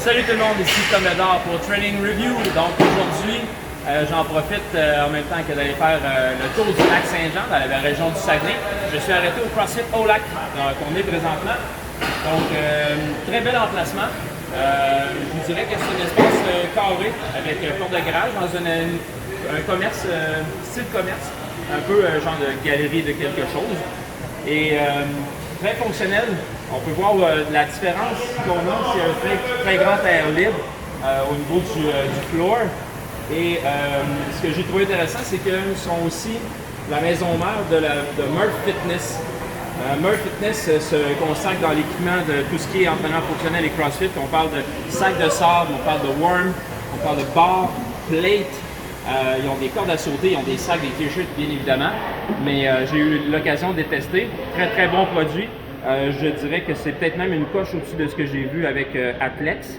Salut tout le monde, ici Tom Ledard pour Training Review. Donc aujourd'hui, j'en profite en même temps que d'aller faire le tour du lac Saint-Jean dans la région du Saguenay. Je suis arrêté au CrossFit au lac, qu'on est présentement. Donc très bel emplacement. Je vous dirais que c'est un espace carré avec porte de garage dans un commerce, style commerce, un peu genre de galerie de quelque chose. Et très fonctionnel. On peut voir la différence qu'on a, c'est un très grand air libre au niveau du floor. Et ce que j'ai trouvé intéressant, c'est qu'ils sont aussi la maison mère de Murph Fitness. Murph Fitness se consacre dans l'équipement de tout ce qui est entraînement fonctionnel et CrossFit. On parle de sacs de sable, on parle de worm, on parle de bar, plate. Ils ont des cordes à sauter, ils ont des sacs, des t-shirts bien évidemment. Mais j'ai eu l'occasion de les tester. Très bon produit. Je dirais que c'est peut-être même une coche au-dessus de ce que j'ai vu avec Atlex.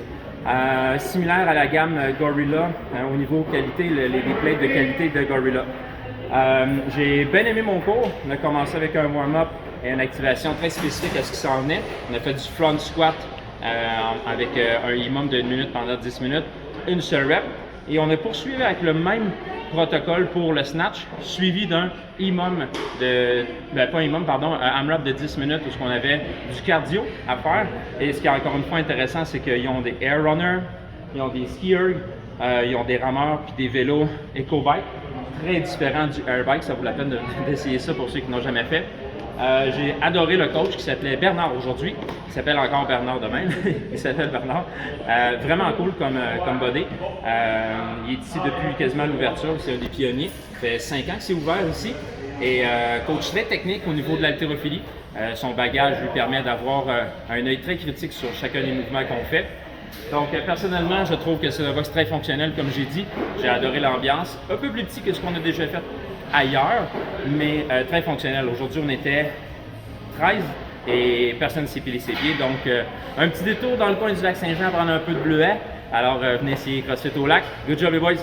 Similaire à la gamme Gorilla au niveau qualité, les plates de qualité de Gorilla. J'ai bien aimé mon cours. On a commencé avec un warm-up et une activation très spécifique à ce qui s'en venait. On a fait du front squat avec un minimum de 1 minute pendant 10 minutes, une seule rep. Et on a poursuivi avec le même protocole pour le snatch, suivi d'un EMOM un AMRAP de 10 minutes où on avait du cardio à faire. Et ce qui est encore une fois intéressant, c'est qu'ils ont des air runners, ils ont des skiers, ils ont des rameurs puis des vélos EcoBike, très différents du airbike. Ça vaut la peine d'essayer ça pour ceux qui n'ont jamais fait. J'ai adoré le coach qui s'appelait Bernard aujourd'hui. Il s'appelle encore Bernard demain. Il s'appelle Bernard. Vraiment cool comme body. Il est ici depuis quasiment l'ouverture. C'est un des pionniers. Ça fait 5 ans que c'est ouvert ici. Et coach très technique au niveau de l'haltérophilie. Son bagage lui permet d'avoir un œil très critique sur chacun des mouvements qu'on fait. Donc personnellement, je trouve que c'est un box très fonctionnel comme j'ai dit. J'ai adoré l'ambiance. Un peu plus petit que ce qu'on a déjà fait ailleurs, mais très fonctionnel. Aujourd'hui, on était 13 et personne ne s'est pilé ses pieds. Donc, un petit détour dans le coin du lac Saint-Jean, prendre un peu de bleuet. Alors, venez essayer CrossFit au lac. Good job les boys!